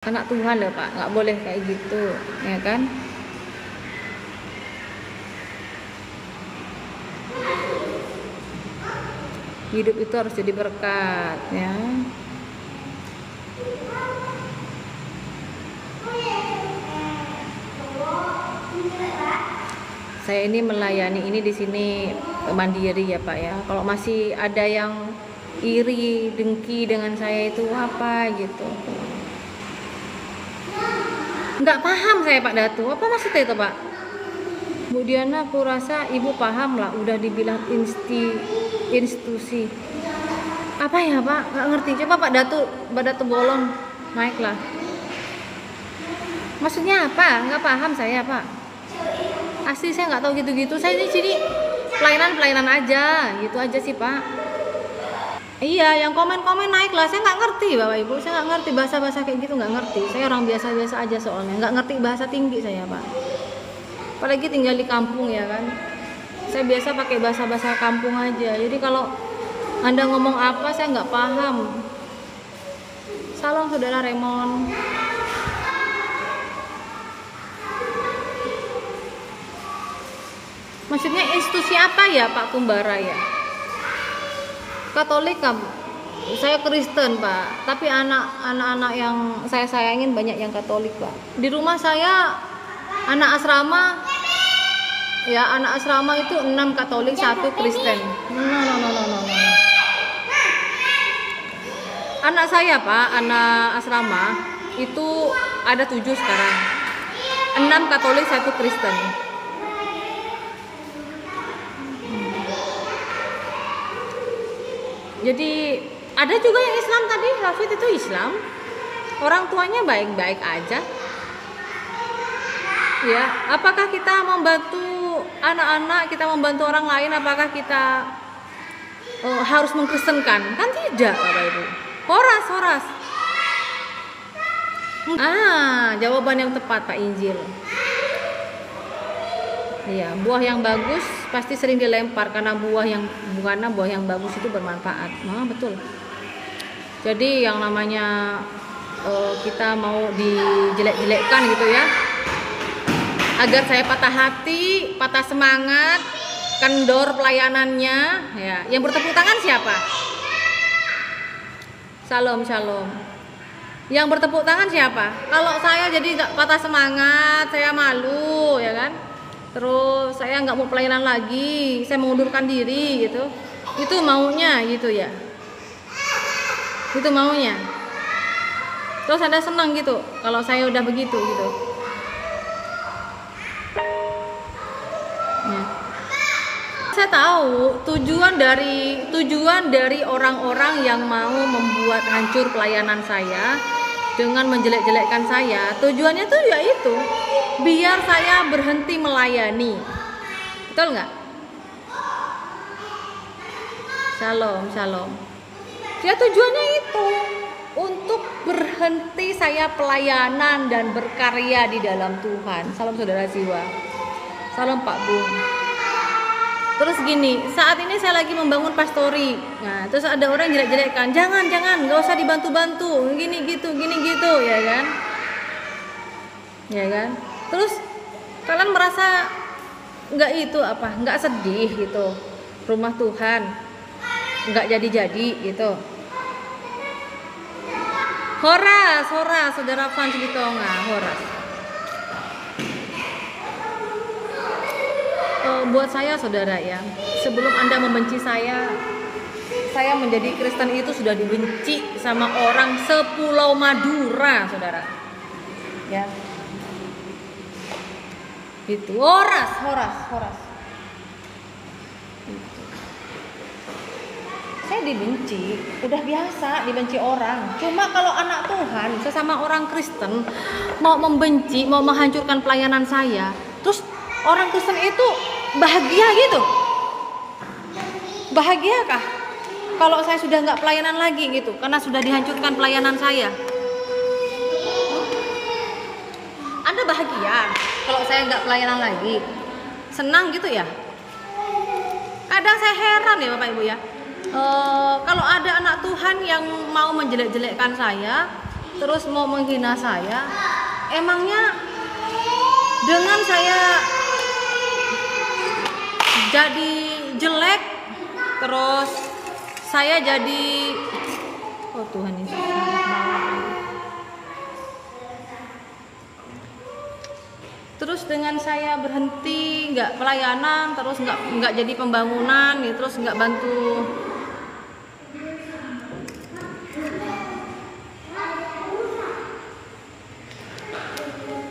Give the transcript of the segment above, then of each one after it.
Anak Tuhan loh Pak, nggak boleh kayak gitu, ya kan? Hidup itu harus jadi berkat, ya. Saya ini melayani ini di sini mandiri ya Pak ya. Kalau masih ada yang iri, dengki dengan saya itu apa gitu. Nggak paham saya Pak Datu. Apa maksudnya itu Pak? Bu Diana, aku rasa Ibu paham lah. Udah dibilang institusi. Apa ya Pak? Nggak ngerti. Coba Pak Datu bolong naiklah. Maksudnya apa? Nggak paham saya Pak. Asli saya nggak tahu gitu-gitu. Saya di sini pelayanan aja, gitu aja sih Pak. Iya, yang komen-komen naik lah. Saya nggak ngerti Bapak Ibu. Saya nggak ngerti bahasa-bahasa kayak gitu, nggak ngerti. Saya orang biasa-biasa aja soalnya. Nggak ngerti bahasa tinggi saya Pak. Apalagi tinggal di kampung ya kan. Saya biasa pakai bahasa-bahasa kampung aja. Jadi kalau Anda ngomong apa saya nggak paham. Salam Saudara Raymond. Maksudnya institusi apa ya Pak Kumbara ya? Katolik kamu? Saya Kristen Pak, tapi anak-anak yang saya sayangin banyak yang Katolik Pak. Di rumah saya anak asrama, ya anak asrama itu 6 Katolik, 1 Kristen. No. Anak saya Pak, anak asrama itu ada 7 sekarang, 6 Katolik, 1 Kristen. Jadi ada juga yang Islam tadi, Rafid itu Islam. Orang tuanya baik-baik aja. Ya, apakah kita membantu anak-anak, kita membantu orang lain, apakah kita harus mengkristenkan? Kan tidak, Bapak Ibu. Horas. Jawaban yang tepat Pak Injil. Iya, buah yang bagus pasti sering dilempar karena buah yang bagus itu bermanfaat. Betul. Jadi yang namanya kita mau dijelek-jelekkan gitu ya, agar saya patah hati, patah semangat, kendor pelayanannya, ya. Yang bertepuk tangan siapa? Shalom. Yang bertepuk tangan siapa? Kalau saya jadi patah semangat, saya malu, ya kan? Terus saya nggak mau pelayanan lagi, saya mengundurkan diri gitu. Itu maunya gitu ya. Itu maunya. Terus Anda senang gitu kalau saya udah begitu gitu. Ya. Saya tahu tujuan dari orang-orang yang mau membuat hancur pelayanan saya dengan menjelek-jelekkan saya, tujuannya tuh ya itu, biar saya berhenti melayani. Betul nggak? Shalom. Ya tujuannya itu untuk berhenti saya pelayanan dan berkarya di dalam Tuhan. Salam Saudara Jiwa. Salam Pak Bung. Terus gini, saat ini saya lagi membangun pastori. Nah, terus ada orang jelek-jelekkan, jangan, nggak usah dibantu-bantu, gini gitu, ya kan? Ya kan? Terus kalian merasa nggak sedih gitu, rumah Tuhan nggak jadi gitu. Horas, Saudara Fans di Tonga, horas. Buat saya saudara ya, sebelum Anda membenci saya menjadi Kristen itu sudah dibenci sama orang sepulau Madura saudara ya. Itu horas. Gitu. Saya dibenci, udah biasa dibenci orang. Cuma kalau anak Tuhan sesama orang Kristen mau membenci, mau menghancurkan pelayanan saya, terus orang Kristen itu bahagia gitu? Bahagiakah kalau saya sudah nggak pelayanan lagi gitu karena sudah dihancurkan pelayanan saya? Anda bahagia kalau saya nggak pelayanan lagi? Senang gitu ya? Kadang saya heran ya Bapak Ibu ya, kalau ada anak Tuhan yang mau menjelek-jelekkan saya, terus mau menghina saya. Emangnya dengan saya jadi jelek, terus saya jadi, oh Tuhan Yesus, terus dengan saya berhenti nggak pelayanan, terus nggak jadi pembangunan, gitu, terus nggak bantu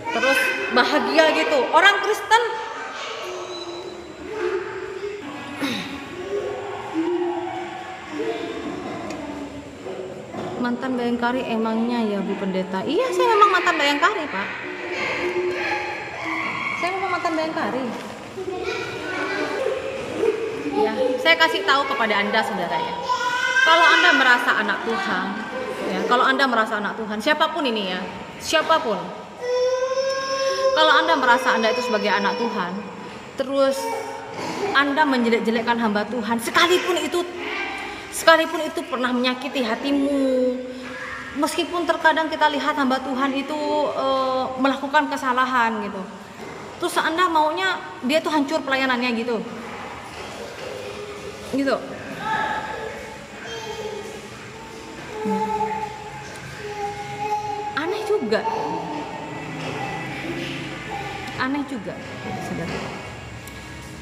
terus bahagia gitu. Orang Kristen mantan Bayangkari emangnya ya Bu Pendeta? Iya, saya memang mantan Bayangkari Pak. Saya memang mantan Bayangkari. Ya, saya kasih tahu kepada Anda saudara ya. Kalau Anda merasa anak Tuhan, ya, kalau Anda merasa anak Tuhan, siapapun ini ya, siapapun. Kalau Anda merasa Anda itu sebagai anak Tuhan, terus Anda menjelek-jelekkan hamba Tuhan, sekalipun itu pernah menyakiti hatimu, meskipun terkadang kita lihat hamba Tuhan itu melakukan kesalahan gitu, terus Anda maunya dia tuh hancur pelayanannya gitu. Aneh juga saudara.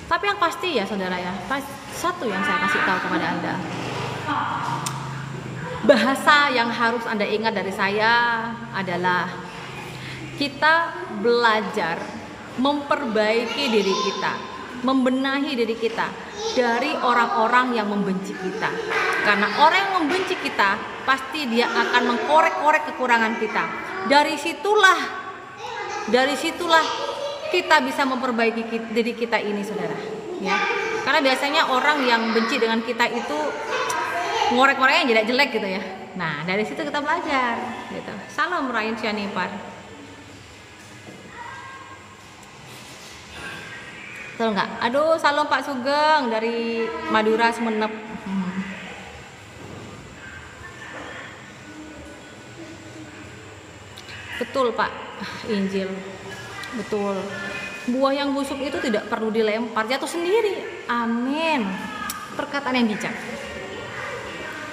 Tapi yang pasti ya saudara ya, satu yang saya kasih tahu kepada Anda, bahasa yang harus Anda ingat dari saya adalah kita belajar memperbaiki diri kita, membenahi diri kita dari orang-orang yang membenci kita. Karena orang yang membenci kita pasti dia akan mengkorek-korek kekurangan kita. Dari situlah kita bisa memperbaiki diri kita ini saudara ya. Karena biasanya orang yang benci dengan kita itu ngorek-ngoreknya jelek-jelek gitu ya. Nah, dari situ kita belajar gitu. Salam Rain Sianipar. Betul nggak? Aduh, salam Pak Sugeng dari Madura Sumenep. Betul Pak Injil, betul. Buah yang busuk itu tidak perlu dilempar, jatuh sendiri. Amin. Perkataan yang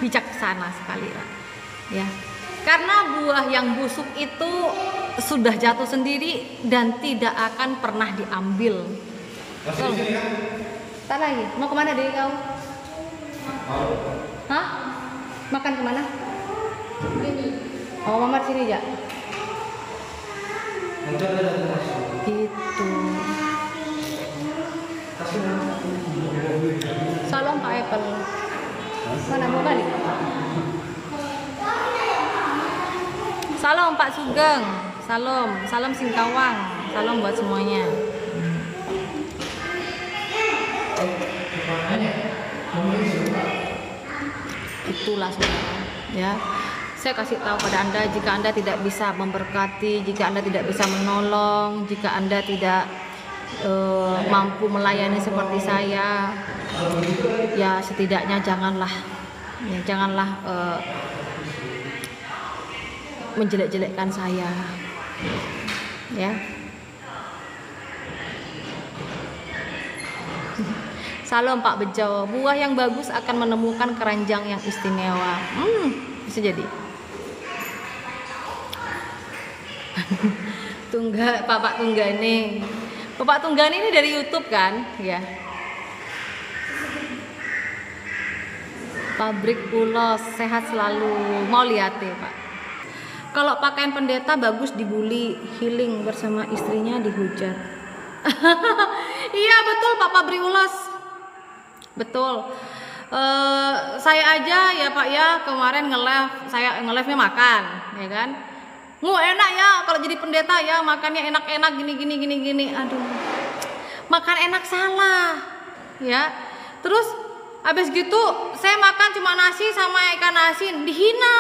bijaksana sekali ya. Karena buah yang busuk itu sudah jatuh sendiri dan tidak akan pernah diambil. Betul. Tak lagi. Mau kemana deh kau? Hah? Makan kemana? Oh, mama di sini aja. Gitu. Salam Pak Apple. Mana mau balik? Salam Pak Sugeng. Salam Singkawang. Salam buat semuanya. Itulah saudara ya. Saya kasih tahu pada Anda, jika Anda tidak bisa memberkati, jika Anda tidak bisa menolong, jika Anda tidak mampu melayani seperti saya, ya setidaknya janganlah menjelek-jelekkan saya ya. Salam Pak Bejo. Buah yang bagus akan menemukan keranjang yang istimewa. Bisa jadi. Bapak Tunggani ini dari YouTube kan ya. Pabrik ulos, sehat selalu. Mau lihat ya Pak. Kalau pakaian pendeta bagus dibully, healing bersama istrinya dihujat. Iya betul Pak Pabrik ulos. Betul. Saya aja ya Pak ya kemarin nge-live-nya makan ya kan. Enak ya kalau jadi pendeta ya, makannya enak-enak gini. Aduh. Makan enak salah. Ya. Terus habis gitu saya makan cuma nasi sama ikan asin, dihina.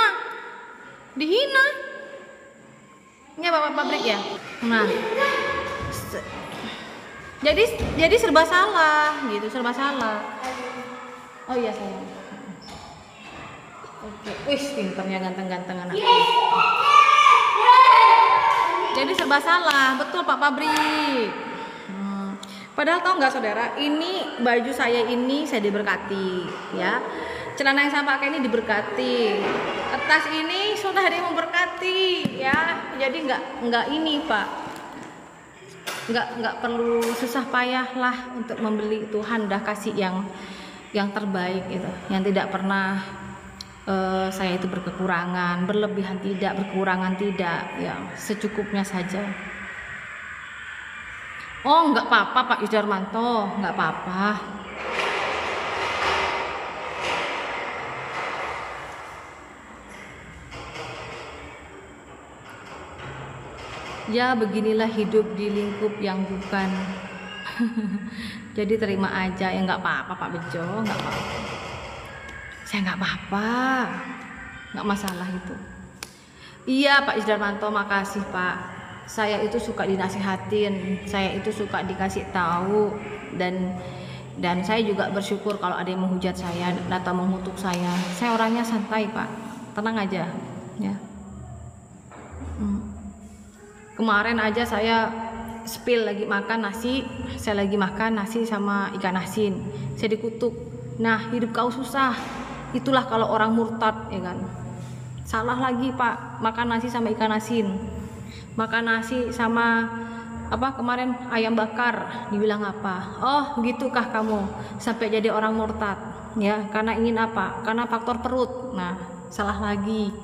Ini Bapak Pabrik ya. Nah. Jadi serba salah gitu, serba salah. Oh iya sayang. Oke. Wih, pinternya ganteng-ganteng anak. serba salah, betul Pak Pabrik. Padahal tahu nggak saudara, ini baju saya ini saya diberkati, ya. Celana yang saya pakai ini diberkati. Tas ini sudah ada yang memberkati, ya. Jadi nggak ini Pak, nggak perlu susah payah lah untuk membeli. Tuhan dah kasih yang terbaik gitu, yang tidak pernah saya itu berkekurangan, berlebihan tidak, berkurangan tidak, ya secukupnya saja. Oh, nggak apa-apa Pak Yudarmanto, nggak apa-apa. Ya beginilah hidup di lingkup yang bukan. Jadi terima aja, ya nggak apa-apa Pak Bejo, nggak apa-apa. Saya nggak apa-apa, nggak masalah itu. Iya Pak Yudarmanto, makasih Pak. Saya itu suka dinasihatin, saya itu suka dikasih tahu, dan saya juga bersyukur kalau ada yang menghujat saya, datang mengutuk saya. Saya orangnya santai Pak, tenang aja, ya. Kemarin aja saya spill lagi makan nasi, saya lagi makan nasi sama ikan asin, saya dikutuk. Nah, hidup kau susah, itulah kalau orang murtad, ya kan. Salah lagi Pak, makan nasi sama ikan asin. Makan nasi sama apa kemarin ayam bakar, dibilang apa? Oh gitukah kamu sampai jadi orang murtad, ya karena ingin apa? Karena faktor perut. Nah salah lagi.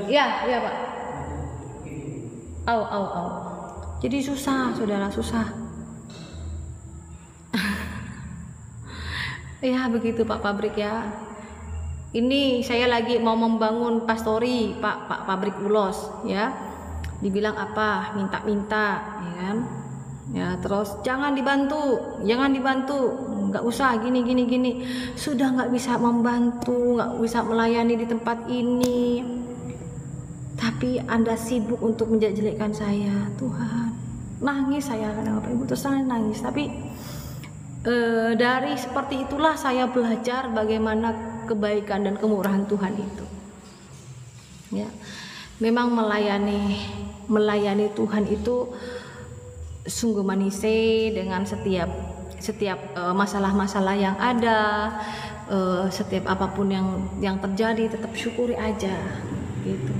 Ya Pak. Au. Jadi susah saudara, susah. Ya begitu Pak Pabrik ya. Ini saya lagi mau membangun pastori Pak Pabrik Ulos, ya. Dibilang apa? Minta-minta, ya kan? Ya, terus jangan dibantu, nggak usah gini. Sudah nggak bisa membantu, nggak bisa melayani di tempat ini. Tapi Anda sibuk untuk menjelek-jelekkan saya, Tuhan. Nangis saya kadang Bapak Ibu, terus saya nangis. Tapi dari seperti itulah saya belajar bagaimana kebaikan dan kemurahan Tuhan itu, ya. Memang melayani Tuhan itu sungguh manis dengan setiap masalah-masalah yang ada, setiap apapun yang terjadi tetap syukuri aja, gitu.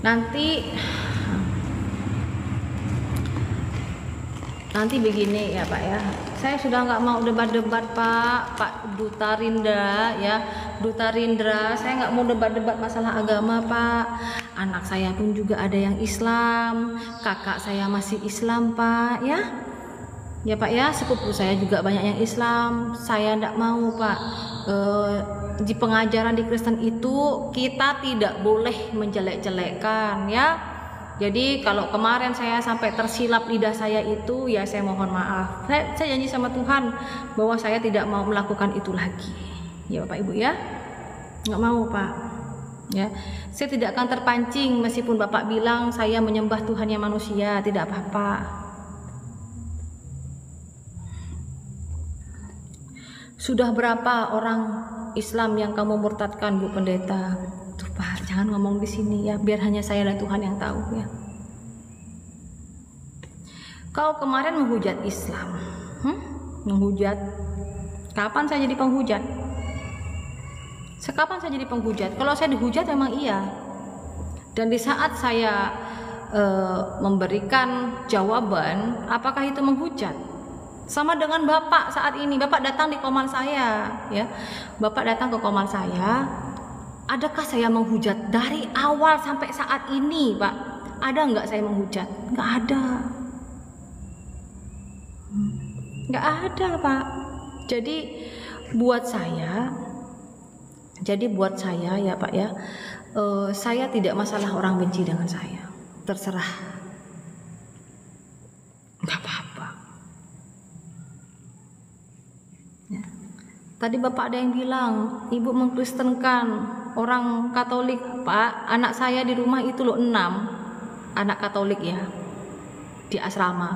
Nanti begini ya Pak ya, saya sudah nggak mau debat-debat Pak Duta Rindra ya, Duta Rindra, saya nggak mau debat-debat masalah agama Pak. Anak saya pun juga ada yang Islam, kakak saya masih Islam Pak ya Pak ya, sepupu saya juga banyak yang Islam. Saya nggak mau Pak, di pengajaran di Kristen itu kita tidak boleh menjelek-jelekkan ya. Jadi kalau kemarin saya sampai tersilap lidah saya itu, ya saya mohon maaf. Saya janji sama Tuhan bahwa saya tidak mau melakukan itu lagi. Ya Bapak Ibu ya, nggak mau Pak. Ya, saya tidak akan terpancing meskipun Bapak bilang saya menyembah Tuhan yang manusia, tidak apa-apa. Sudah berapa orang Islam yang kamu murtadkan Bu Pendeta? Tuh Pak, jangan ngomong di sini ya, biar hanya saya dan Tuhan yang tahu ya. Kau kemarin menghujat Islam, menghujat. Kapan saya jadi penghujat? Sekapan saya jadi penghujat? Kalau saya dihujat memang iya. Dan di saat saya memberikan jawaban, apakah itu menghujat? Sama dengan Bapak saat ini, Bapak datang di koman saya, ya. Bapak datang ke koman saya. Adakah saya menghujat dari awal sampai saat ini, Pak? Ada nggak saya menghujat? Nggak ada. Nggak ada, Pak. Jadi buat saya ya Pak ya, saya tidak masalah orang benci dengan saya. Terserah. Nggak apa-apa. Ya. Tadi Bapak ada yang bilang, Ibu mengkristenkan orang Katolik. Pak, anak saya di rumah itu loh 6 anak Katolik ya, di asrama.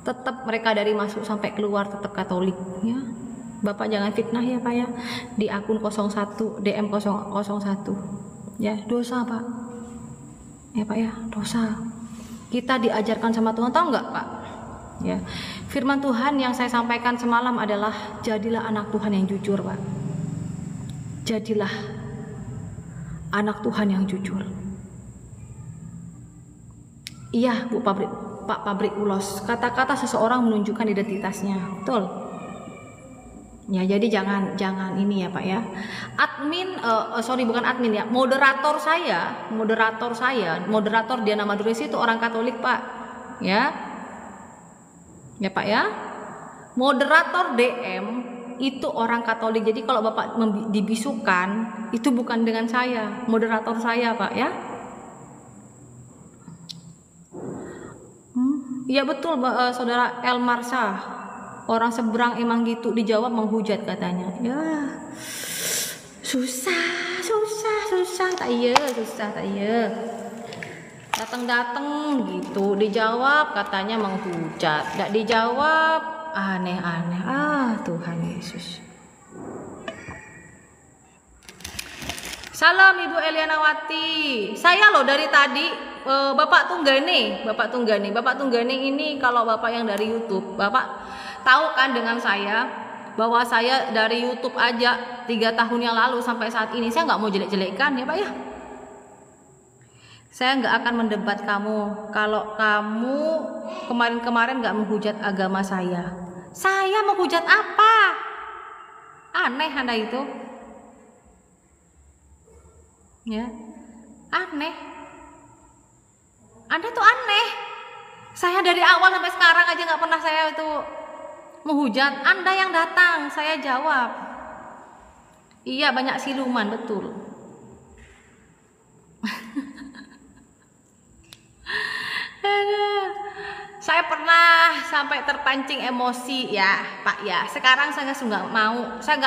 Tetap mereka dari masuk sampai keluar tetap Katolik ya. Bapak jangan fitnah ya Pak ya, di akun 01 DM 001 Ya, dosa Pak. Ya Pak ya, dosa. Kita diajarkan sama Tuhan, tahu nggak Pak? Ya, firman Tuhan yang saya sampaikan semalam adalah jadilah anak Tuhan yang jujur Pak. Jadilah anak Tuhan yang jujur. Iya Bu Pak Pabrik Ulos, kata-kata seseorang menunjukkan identitasnya, betul. Ya, jadi jangan ini ya Pak ya. Admin, sorry bukan admin ya, moderator Diana Maduresi itu orang Katolik Pak, ya, ya Pak ya. Moderator DM itu orang Katolik, jadi kalau Bapak dibisukan itu bukan dengan saya, moderator saya Pak ya. Iya betul Saudara Elmarsa, orang seberang emang gitu, dijawab menghujat katanya. Ya susah tak iya, datang gitu, dijawab katanya menghujat, tidak dijawab aneh-aneh. Tuhan Yesus. Salam Ibu Elianawati. Saya loh dari tadi Bapak Tunggane ini, kalau Bapak yang dari YouTube, Bapak tahu kan dengan saya bahwa saya dari YouTube aja 3 tahun yang lalu sampai saat ini saya nggak mau jelek-jelekkan ya Pak ya. Saya nggak akan mendebat kamu kalau kamu kemarin-kemarin nggak menghujat agama saya. Saya menghujat apa? Aneh Anda itu. Ya, aneh. Anda tuh aneh. Saya dari awal sampai sekarang aja nggak pernah saya itu menghujat. Anda yang datang, saya jawab. Iya banyak siluman, betul. Saya pernah sampai terpancing emosi ya Pak ya. Sekarang saya nggak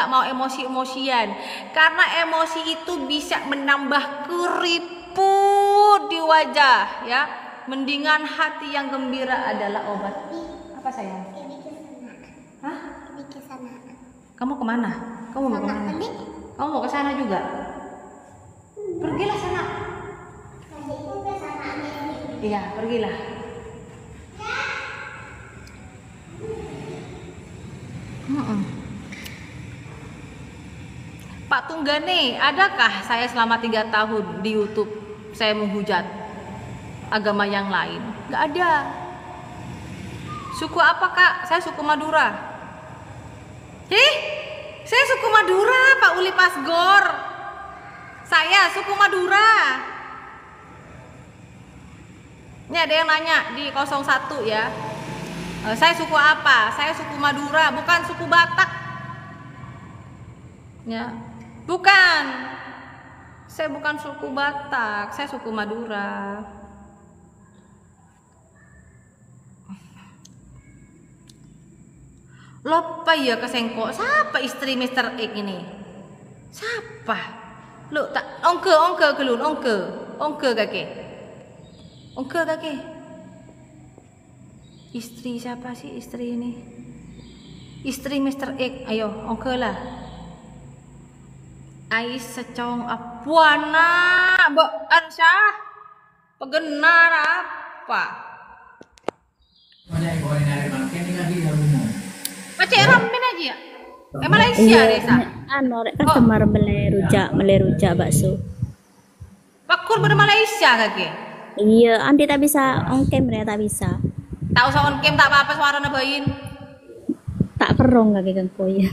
mau emosi-emosian, karena emosi itu bisa menambah keriput di wajah ya. Mendingan hati yang gembira adalah obat. Apa sayang? Hah? Kamu kemana? Kamu mau kemana? Kamu mau ke sana juga? Pergilah sana. Iya, pergilah. Pak Tunggane, adakah saya selama 3 tahun di YouTube saya menghujat agama yang lain? Gak ada. Suku apa Kak? Saya suku Madura. Saya suku Madura Pak Uli Pasgor. Saya suku Madura. Ini ada yang nanya di 01 ya. Saya suku apa? Saya suku Madura, bukan suku Batak. Ya, bukan. Saya bukan suku Batak, saya suku Madura. Lopa ya kesengkok. Siapa istri Mr. X ini? Siapa? Lo tak ongke kelun, ongke kaki. Istri siapa sih istri ini? Istri Mr. X, ayo ongke lah. Ais secong apuana, Mbak Ansyah. Pegenar apa? Baca ramen aja ya? Malaysia Reza. Rek customer beli rujak bakso. Pakur pada Malaysia kaki. Iya, anti tak bisa on cam ya, tak bisa. Tak usah on cam, tak apa-apa suara nabain. Tak kerong kaki kan ya.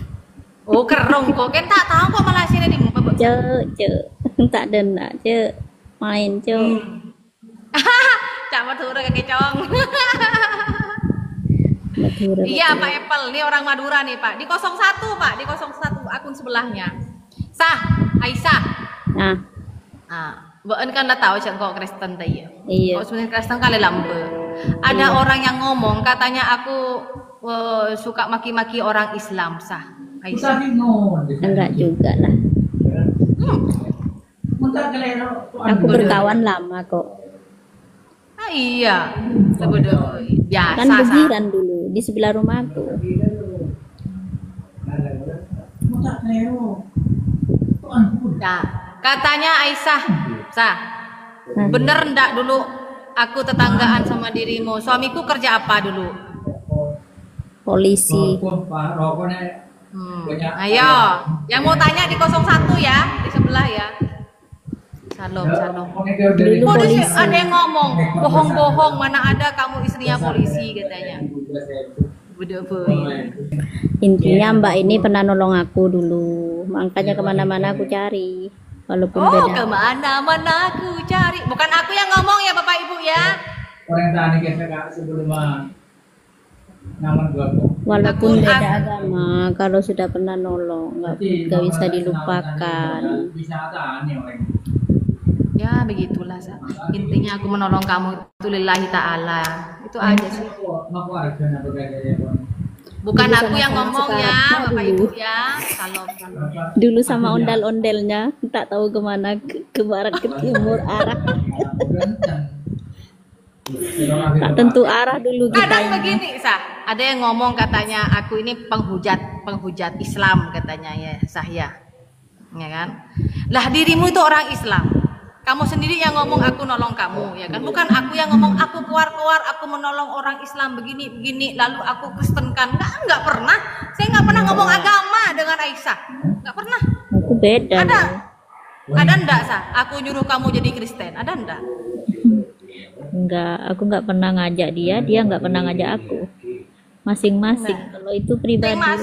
Oh kerong kok, kan tak tahu kok Malaysia ini. Cek, tak denda, cek main cek. Cak Madura kaki cong. Madura. Iya Pak Apple, ini orang Madura nih Pak. Di 01 Pak, di 01 akun sebelahnya. Aisyah. Nah. Bukan kan dah tahu cak kok Kristen tadi ya. Iya. Kok sebenarnya Kristen kali lambe. Ada orang yang ngomong katanya aku suka maki-maki orang Islam Aisyah. Enggak juga lah. Aku berkawan lama kok. Iya. Sebetulnya biasa. Kan begiran dulu di sebelah rumahku. Nah, katanya Aisyah Sah. Bener ndak dulu aku tetanggaan sama dirimu? Suamiku kerja apa dulu? Polisi. Ayo, yang mau tanya di 01 ya, di sebelah ya. Salam. Dulu Oh, polisi. ada yang ngomong, bohong-bohong, mana ada kamu istrinya polisi katanya. Udah boy. Intinya Mbak ini pernah nolong aku dulu, makanya kemana-mana aku cari, walaupun Oh, beda. kemana-mana aku cari. Bukan aku yang ngomong ya Bapak Ibu ya. Walaupun Aku- beda agama, kalau sudah pernah nolong, nggak bisa dilupakan. Ya begitulah. Intinya aku menolong kamu itu lillahi ta'ala. Itu aja sih. Bukan Dulu aku yang sama-sama ngomong ya sekarang Bapak dulu. Ibu ya. Salam. Dulu sama ondel-ondelnya, tak tahu kemana, ke barat, ke timur, arah. Tak tentu arah dulu kita Kadang ini. begini, ada yang ngomong katanya aku ini penghujat Islam katanya ya, ya kan? Lah dirimu itu orang Islam. Kamu sendiri yang ngomong aku nolong kamu, ya kan? Bukan aku yang ngomong aku keluar aku menolong orang Islam begini, lalu aku Kristenkan. Enggak pernah. Saya nggak pernah ngomong agama dengan Aisyah. Nggak pernah. Aku beda. Ada. loh. Ada enggak, Aku nyuruh kamu jadi Kristen. Ada enggak? Enggak, aku nggak pernah ngajak dia, dia nggak pernah ngajak aku. Masing-masing. Kalau itu pribadi lah.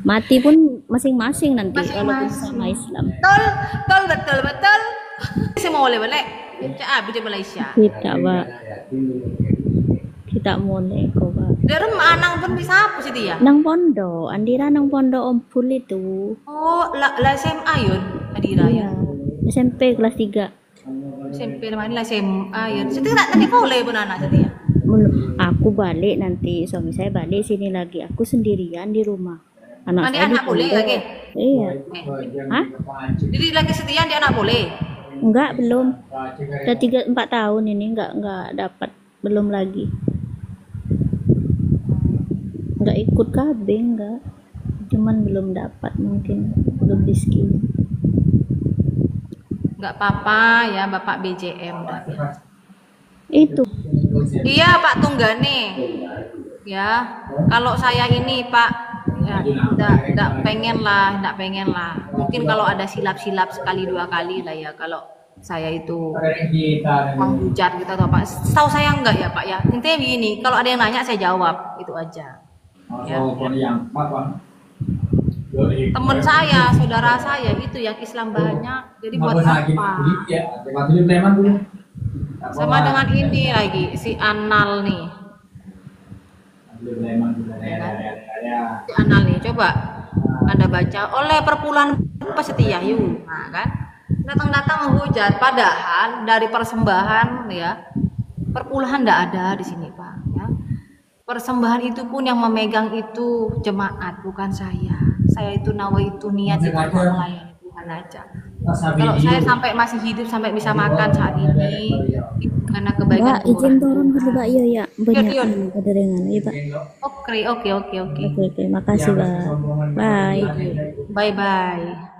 Mati pun masing-masing nanti, walaupun sama Islam. Betul. Saya mau boleh. Cak di Malaysia. Kita, Pak. Kita boleh kok, Pak. Dari anang pun bisa apa sih dia? Nang pondok, Andira nang pondok Ompul itu. Oh, lah SMA yun, Adira Iya. yun. SMP kelas 3. SMP naman lah SMA yun. Jadi nanti boleh pun anak jadi ya. Aku balik nanti, suami saya balik sini lagi. Aku sendirian di rumah. Anak saya di Anak boleh pondok. lagi. Iya. Hah? Jadi lagi setia dia anak boleh. Enggak, belum. Udah 3-4 tahun ini enggak dapat, belum lagi. Enggak ikut KB, enggak. Cuman belum dapat, mungkin belum rezeki. Enggak apa-apa ya Bapak BJM dah. Itu. Iya Pak Tunggane. Ya, kalau saya ini Pak ya enggak pengen lah. Mungkin kalau ada silap-silap sekali dua kali lah ya kalau saya itu menghujat gitu atau apa. Tahu saya enggak ya Pak ya. Intinya begini, kalau ada yang nanya saya jawab, itu aja. Ya. Teman saya, saudara saya itu yang Islam banyak. Jadi buat apa? Sama dengan ini lagi si Anal nih. Si Anal nih, coba Anda baca oleh perpuluhan pesetia yuk, nah kan datang menghujat, padahal dari persembahan ya perpuluhan tidak ada di sini Pak. Ya. Persembahan itu pun yang memegang itu jemaat, bukan saya. Saya itu nawaitu niat itu untuk melayani Tuhan aja. Kalau saya sampai masih hidup sampai bisa makan saat ini itu karena kebaikan Mbak, izin turun dulu, Tuhan. Mbak. Iya, ya. Banyak Iya. kederengan. Iya, Pak. Oke. Oke, makasih, Mbak. Bye. Bye bye.